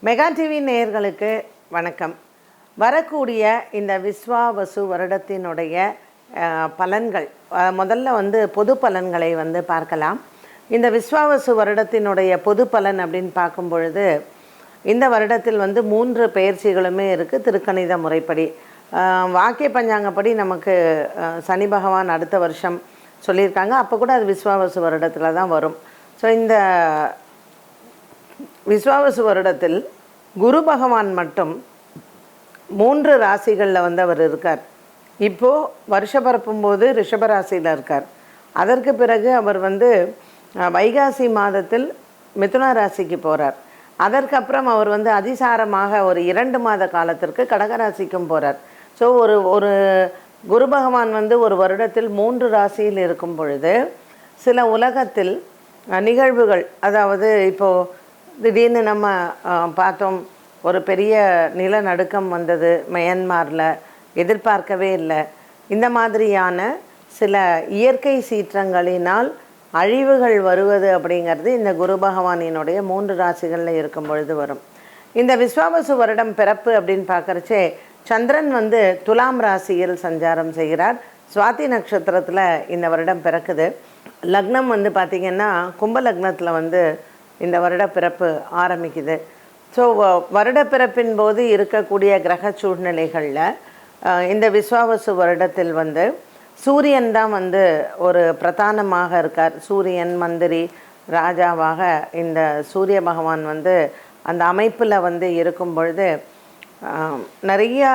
Mega TV நேயர்களுக்கு வணக்கம். வரக்கூடிய இந்த விஸ்வாவசு வருடத்தினுடைய பலன்கள், முதல்ல பொது பலன்களை பார்க்கலாம். இந்த விஸ்வாவசு வருடத்தினுடைய பொது பலன் அப்படின்னு பார்க்கும் பொழுது, இந்த வருடத்தில் 3 பெயர்ச்சிகளுமே இருக்குது. திருக்கணித முறைப்படி வாக்கிய பஞ்சாங்கப்படி நமக்கு சனி பகவான் அடுத்த வருஷம் சொல்லியிருக்காங்க. அப்போ கூட அது விஸ்வாவசு வருடத்தில் தான் வரும். ஸோ இந்த விஸ்வாவசு வருடத்தில் குரு பகவான் மட்டும் 3 ராசிகளில் அவர் இருக்கார். இப்போது வருஷம் பரப்பும்போது ரிஷபராசியில் இருக்கார். அதற்கு பிறகு அவர் வைகாசி மாதத்தில் மிதுன ராசிக்கு போகிறார். அதற்கப்புறம் அவர் அதிசாரமாக ஒரு 2 மாத காலத்திற்கு கடகராசிக்கும் போகிறார். ஸோ ஒரு குரு பகவான் ஒரு வருடத்தில் 3 ராசியில் இருக்கும் பொழுது சில உலகத்தில் நிகழ்வுகள், அதாவது இப்போது திடீர்னு நம்ம பார்த்தோம், ஒரு பெரிய நிலநடுக்கம் வந்தது மயன்மாரில், எதிர்பார்க்கவே இல்லை. இந்த மாதிரியான சில இயற்கை சீற்றங்களினால் அழிவுகள் வருவது அப்படிங்கிறது இந்த குரு பகவானினுடைய 3 ராசிகளில் இருக்கும் பொழுது வரும். இந்த விஸ்வாவசு வருடம் பிறப்பு அப்படின்னு பார்க்குறச்சே சந்திரன் துலாம் ராசியில் சஞ்சாரம் செய்கிறார். சுவாதி நட்சத்திரத்தில் இந்த வருடம் பிறக்குது. லக்னம் பார்த்திங்கன்னா கும்ப லக்னத்தில் இந்த வருட பிறப்பு ஆரம்பிக்குது. ஸோ வருட பிறப்பின் போது இருக்கக்கூடிய கிரக சூழ்நிலைகளில் இந்த விஸ்வாவசு வருடத்தில் சூரியன் தான் ஒரு பிரதானமாக இருக்கார். சூரியன் மந்திரி ராஜாவாக இந்த சூரிய பகவான் அந்த அமைப்பில் இருக்கும் பொழுது நிறையா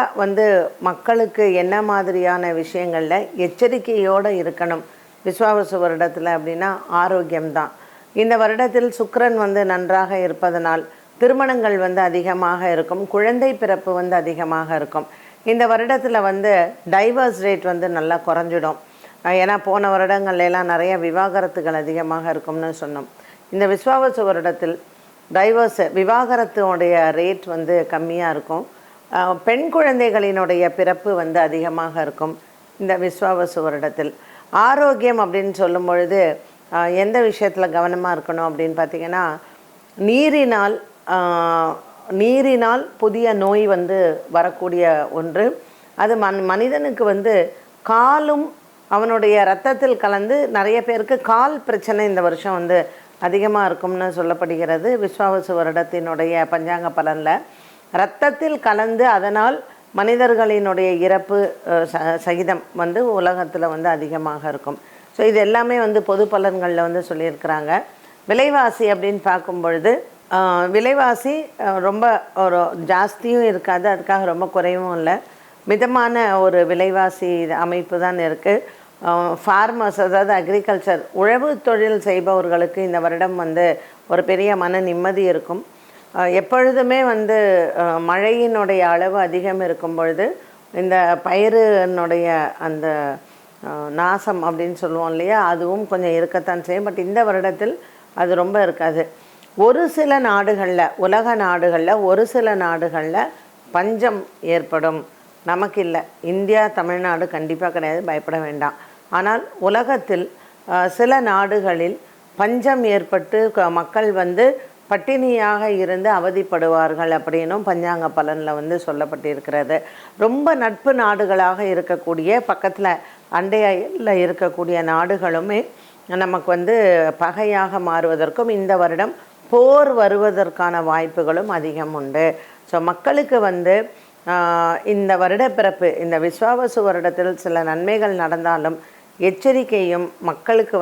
மக்களுக்கு என்ன மாதிரியான விஷயங்களில் எச்சரிக்கையோடு இருக்கணும் விஸ்வாவசு வருடத்தில் அப்படின்னா ஆரோக்கியம்தான். இந்த வருடத்தில் சுக்கிரன் நன்றாக இருப்பதனால் திருமணங்கள் அதிகமாக இருக்கும். குழந்தை பிறப்பு அதிகமாக இருக்கும். இந்த வருடத்தில் டைவர்ஸ் ரேட் நல்லா குறைஞ்சிடும். ஏன்னா போன வருடங்கள்லாம் நிறைய விவாகரத்துகள் அதிகமாக இருக்கும்னு சொன்னோம். இந்த விஸ்வாவசு வருடத்தில் விவாகரத்துடைய ரேட் கம்மியாக இருக்கும். பெண் குழந்தைகளினுடைய பிறப்பு அதிகமாக இருக்கும் இந்த விஸ்வாவசு வருடத்தில். ஆரோக்கியம் அப்படின்னு சொல்லும் பொழுது எந்த விஷயத்தில் கவனமாக இருக்கணும் அப்படின்னு பார்த்திங்கன்னா, நீரினால் புதிய நோய் வரக்கூடிய ஒன்று. அது மனிதனுக்கு காலும் அவனுடைய இரத்தத்தில் கலந்து நிறைய பேருக்கு கால் பிரச்சனை இந்த வருஷம் அதிகமாக இருக்கும்னு சொல்லப்படுகிறது. விஸ்வாவசு வருடத்தினுடைய பஞ்சாங்க பலனில் இரத்தத்தில் கலந்து அதனால் மனிதர்களினுடைய இறப்பு சகிதம் உலகத்தில் அதிகமாக இருக்கும். ஸோ இது எல்லாமே பொது பலன்களில் சொல்லியிருக்கிறாங்க. விலைவாசி அப்படின்னு பார்க்கும் பொழுது விலைவாசி ரொம்ப ஒரு ஜாஸ்தியும் இருக்காது, அதுக்காக ரொம்ப குறைவும் இல்லை. மிதமான ஒரு விலைவாசி அமைப்பு தான் இருக்குது. ஃபார்மர்ஸ், அதாவது அக்ரிகல்ச்சர் உழவு தொழில் செய்பவர்களுக்கு இந்த வருடம் ஒரு பெரிய மன நிம்மதி இருக்கும். எப்பொழுதுமே மழையினுடைய அளவு அதிகம் இருக்கும் பொழுது இந்த பயிரினுடைய அந்த நாசம் அப்படின்னு சொல்லுவோம் இல்லையா, அதுவும் கொஞ்சம் இருக்கத்தான் செய்யும். பட் இந்த வருடத்தில் அது ரொம்ப இருக்காது. ஒரு சில நாடுகளில், உலக நாடுகளில் ஒரு சில நாடுகளில் பஞ்சம் ஏற்படும். நமக்கு இல்லை, இந்தியா தமிழ்நாடு கண்டிப்பாக கிடையாது, பயப்பட வேண்டாம். ஆனால் உலகத்தில் சில நாடுகளில் பஞ்சம் ஏற்பட்டு மக்கள் பட்டினியாக இருந்து அவதிப்படுவார்கள் அப்படின்னும் பஞ்சாங்க பலனில் சொல்லப்பட்டிருக்கிறது. ரொம்ப நட்பு நாடுகளாக இருக்கக்கூடிய பக்கத்தில் அண்டையில் இருக்கக்கூடிய நாடுகளுமே நமக்கு பகையாக மாறுவதற்கும் இந்த வருடம் போர் வருவதற்கான வாய்ப்புகளும் அதிகம் உண்டு. ஸோ மக்களுக்கு இந்த வருட பிறப்பு, இந்த விஸ்வாவசு வருடத்தில் சில நன்மைகள் நடந்தாலும் எச்சரிக்கையும், மக்களுக்கு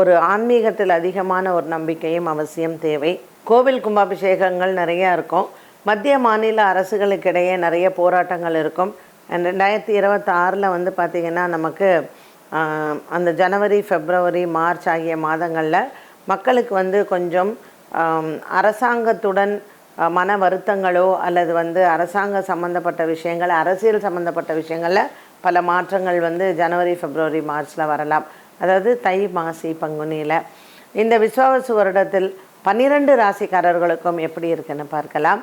ஒரு ஆன்மீகத்தில் அதிகமான ஒரு நம்பிக்கையும் அவசியம் தேவை. கோவில் கும்பாபிஷேகங்கள் நிறையா இருக்கும். மத்திய மாநில அரசுகளுக்கிடையே நிறைய போராட்டங்கள் இருக்கும். 2026 பார்த்திங்கன்னா நமக்கு அந்த ஜனவரி, பிப்ரவரி, மார்ச் ஆகிய மாதங்களில் மக்களுக்கு கொஞ்சம் அரசாங்கத்துடன் மன வருத்தங்களோ அல்லது அரசாங்க சம்மந்தப்பட்ட விஷயங்கள், அரசியல் சம்மந்தப்பட்ட விஷயங்களில் பல மாற்றங்கள் ஜனவரி, பிப்ரவரி, மார்ச்சில் வரலாம். அதாவது தை, மாசி, பங்குனியில். இந்த விஸ்வாவசு வருடத்தில் 12 ராசிக்காரர்களுக்கும் எப்படி இருக்குன்னு பார்க்கலாம்.